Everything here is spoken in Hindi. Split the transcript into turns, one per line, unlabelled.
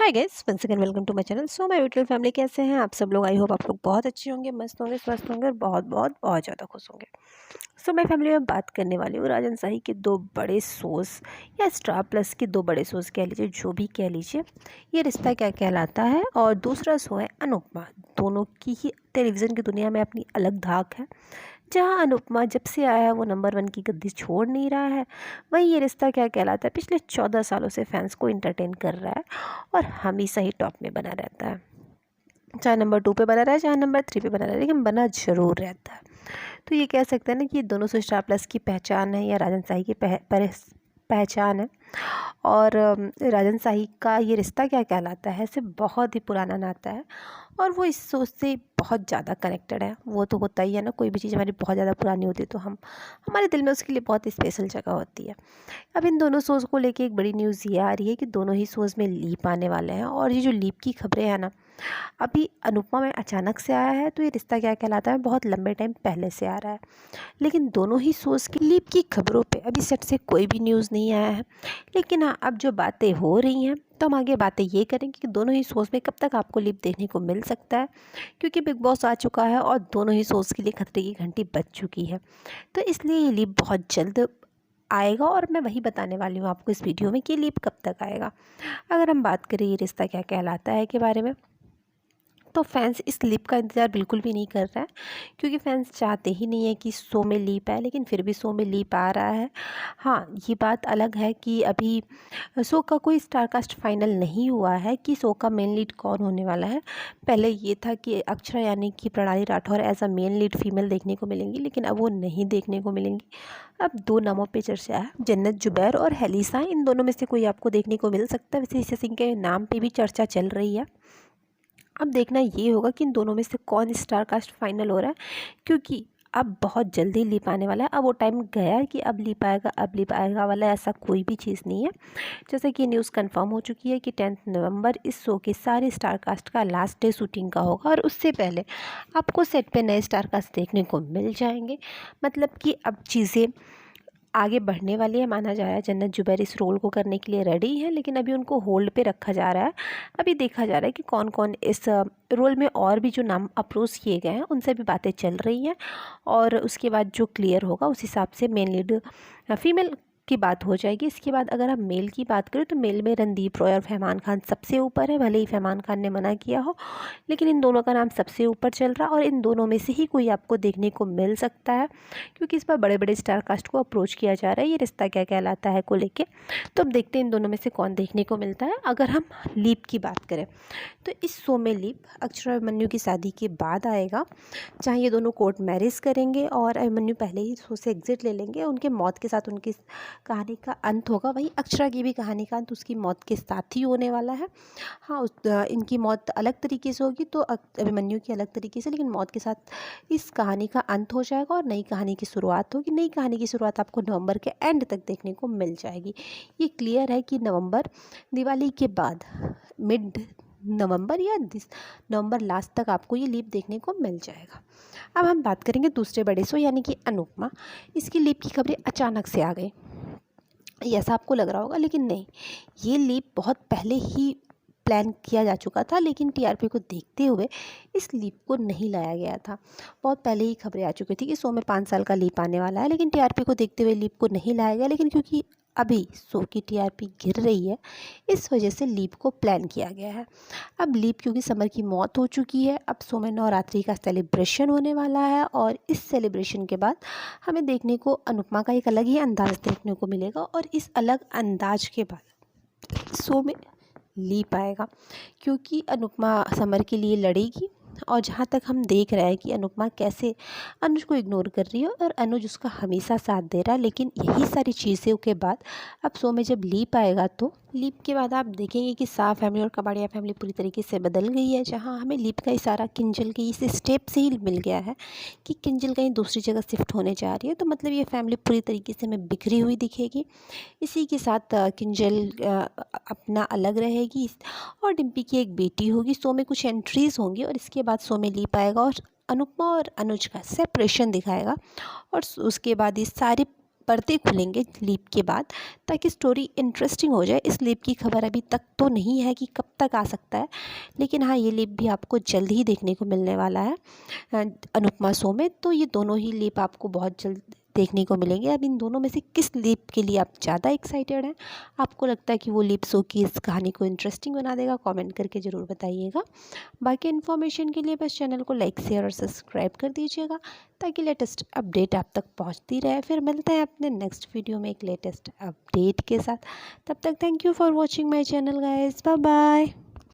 Hi guys, once again welcome to my channel. So my beautiful family, कैसे हैं आप सब लोग? आई होप आप लोग बहुत अच्छे होंगे, मस्त होंगे, स्वस्थ होंगे और बहुत बहुत बहुत ज़्यादा खुश होंगे। सो माय फैमिली में बात करने वाली हूँ राजन शाही के दो बड़े शोज़ या स्टार प्लस के दो बड़े शोज़ कह लीजिए, जो भी कह लीजिए। ये रिश्ता क्या कहलाता है और दूसरा शो है अनुपमा। दोनों की ही टेलीविज़न की दुनिया में अपनी अलग धाक है। जहाँ अनुपमा जब से आया है वो नंबर 1 की गद्दी छोड़ नहीं रहा है, वहीं ये रिश्ता क्या कहलाता है पिछले 14 सालों से फैंस को इंटरटेन कर रहा है और हमेशा ही टॉप में बना रहता है। चाहे नंबर 2 पे बना रहा है, चाहे नंबर 3 पे बना रहा है, लेकिन बना ज़रूर रहता है। तो ये कह सकते हैं ना कि ये दोनों सौ स्टार प्लस की पहचान है या राजन शाही की पहचान है। और राजन शाही का ये रिश्ता क्या कहलाता है से बहुत ही पुराना नाता है और वो इस सोच से बहुत ज़्यादा कनेक्टेड है। वो तो होता ही है ना, कोई भी चीज़ हमारी बहुत ज़्यादा पुरानी होती है तो हमारे दिल में उसके लिए बहुत स्पेशल जगह होती है। अब इन दोनों शोज़ को लेके एक बड़ी न्यूज़ ये आ रही है कि दोनों ही शोज़ में लीप आने वाले हैं। और ये जो लीप की खबरें हैं ना, अभी अनुपमा में अचानक से आया है, तो ये रिश्ता क्या कहलाता है बहुत लंबे टाइम पहले से आ रहा है। लेकिन दोनों ही शोज़ की लीप की खबरों पे अभी सेट से कोई भी न्यूज़ नहीं आया है। लेकिन हाँ, अब जो बातें हो रही हैं तो हम आगे बातें ये करेंगे कि दोनों ही शोज़ में कब तक आपको लीप देखने को मिल सकता है, क्योंकि बिग बॉस आ चुका है और दोनों ही शोज़ के लिए खतरे की घंटी बज चुकी है। तो इसलिए ये लीप बहुत जल्द आएगा और मैं वही बताने वाली हूँ आपको इस वीडियो में कि लीप कब तक आएगा। अगर हम बात करें ये रिश्ता क्या कहलाता है के बारे में, तो फैंस इस लीप का इंतज़ार बिल्कुल भी नहीं कर रहा है, क्योंकि फैंस चाहते ही नहीं है कि शो में लीप आए, लेकिन फिर भी शो में लीप आ रहा है। हाँ, ये बात अलग है कि अभी शो का कोई स्टारकास्ट फाइनल नहीं हुआ है कि शो का मेन लीड कौन होने वाला है। पहले ये था कि अक्षरा यानी कि Pranali Rathore as a main lead female देखने को मिलेंगी, लेकिन अब वो नहीं देखने को मिलेंगी। अब दो नामों पे चर्चा है, जन्नत जुबैर और हेलिसा। इन दोनों में से कोई आपको देखने को मिल सकता है। वैसे ईशा सिंह के नाम पे भी चर्चा चल रही है। अब देखना ये होगा कि इन दोनों में से कौन स्टार कास्ट फाइनल हो रहा है, क्योंकि अब बहुत जल्दी लीप आने वाला है। अब वो टाइम गया है कि अब लीप आएगा वाला ऐसा कोई भी चीज़ नहीं है। जैसे कि न्यूज़ कंफर्म हो चुकी है कि 10 नवंबर इस शो के सारे स्टार कास्ट का लास्ट डे शूटिंग का होगा और उससे पहले आपको सेट पे नए स्टार कास्ट देखने को मिल जाएंगे। मतलब कि अब चीज़ें आगे बढ़ने वाली है। माना जा रहा है जन्नत जुबैर इस रोल को करने के लिए रेडी है, लेकिन अभी उनको होल्ड पे रखा जा रहा है। अभी देखा जा रहा है कि कौन कौन इस रोल में और भी जो नाम अप्रोच किए गए हैं उनसे भी बातें चल रही हैं। और उसके बाद जो क्लियर होगा उस हिसाब से मेन लीड फीमेल की बात हो जाएगी। इसके बाद अगर हम मेल की बात करें तो मेल में रणदीप रॉय और फरमान खान सबसे ऊपर है। भले ही फरमान खान ने मना किया हो, लेकिन इन दोनों का नाम सबसे ऊपर चल रहा है और इन दोनों में से ही कोई आपको देखने को मिल सकता है, क्योंकि इस पर बड़े बड़े स्टार कास्ट को अप्रोच किया जा रहा है ये रिश्ता क्या कहलाता है को लेके। तो अब देखते हैं इन दोनों में से कौन देखने को मिलता है। अगर हम लीप की बात करें तो इस शो में लीप अक्षरा और अभिमन्यु की शादी के बाद आएगा। चाहे ये दोनों कोर्ट मैरिज करेंगे और अभिमन्यु पहले ही शो से एग्जिट ले लेंगे, उनके मौत के साथ उनकी कहानी का अंत होगा। वहीं अक्षरा की भी कहानी का अंत उसकी मौत के साथ ही होने वाला है। हाँ, इनकी मौत अलग तरीके से होगी तो अभिमन्यु की अलग तरीके से, लेकिन मौत के साथ इस कहानी का अंत हो जाएगा और नई कहानी की शुरुआत होगी। नई कहानी की शुरुआत आपको नवंबर के एंड तक देखने को मिल जाएगी। ये क्लियर है कि नवंबर दिवाली के बाद मिड नवंबर या नवंबर लास्ट तक आपको ये लीप देखने को मिल जाएगा। अब हम बात करेंगे दूसरे बड़े शो यानी कि अनुपमा। इसकी लीप की खबरें अचानक से आ गई, ऐसा आपको लग रहा होगा, लेकिन नहीं, ये लीप बहुत पहले ही प्लान किया जा चुका था, लेकिन टीआरपी को देखते हुए इस लीप को नहीं लाया गया था। बहुत पहले ही खबरें आ चुकी थी कि शो में 5 साल का लीप आने वाला है, लेकिन टीआरपी को देखते हुए लीप को नहीं लाया गया। लेकिन क्योंकि अभी शो की टीआरपी गिर रही है, इस वजह से लीप को प्लान किया गया है। अब लीप क्योंकि समर की मौत हो चुकी है, अब शो में नवरात्रि का सेलिब्रेशन होने वाला है और इस सेलिब्रेशन के बाद हमें देखने को अनुपमा का एक अलग ही अंदाज़ देखने को मिलेगा और इस अलग अंदाज के बाद शो में लीप आएगा, क्योंकि अनुपमा समर के लिए लड़ेगी। और जहाँ तक हम देख रहे हैं कि अनुपमा कैसे अनुज को इग्नोर कर रही है और अनुज उसका हमेशा साथ दे रहा है, लेकिन यही सारी चीज़ों के बाद अब शो में जब लीप आएगा तो लीप के बाद आप देखेंगे कि शाह फैमिली और कबाड़िया फैमिली पूरी तरीके से बदल गई है। जहाँ हमें लीप का इशारा किंजल के इस स्टेप से ही मिल गया है कि किंजल कहीं दूसरी जगह शिफ्ट होने जा रही है, तो मतलब ये फैमिली पूरी तरीके से हमें बिखरी हुई दिखेगी। इसी के साथ किंजल अपना अलग रहेगी और डिम्पी की एक बेटी होगी। शो में कुछ एंट्रीज़ होंगी और इसके बाद शो में लीप आएगा और अनुपमा और अनुज का सेपरेशन दिखाएगा। और उसके बाद ये सारे पर्दे खुलेंगे लीप के बाद, ताकि स्टोरी इंटरेस्टिंग हो जाए। इस लीप की खबर अभी तक तो नहीं है कि कब तक आ सकता है, लेकिन हाँ ये लीप भी आपको जल्द ही देखने को मिलने वाला है अनुपमा शो में। तो ये दोनों ही लीप आपको बहुत जल्द देखने को मिलेंगे। अब इन दोनों में से किस लीप के लिए आप ज़्यादा एक्साइटेड हैं, आपको लगता है कि वो लीप शो की इस कहानी को इंटरेस्टिंग बना देगा, कमेंट करके ज़रूर बताइएगा। बाकी इन्फॉर्मेशन के लिए बस चैनल को लाइक शेयर और सब्सक्राइब कर दीजिएगा, ताकि लेटेस्ट अपडेट आप तक पहुंचती रहे। फिर मिलते हैं अपने नेक्स्ट वीडियो में एक लेटेस्ट अपडेट के साथ। तब तक thank you for watching my channel guys, bye bye.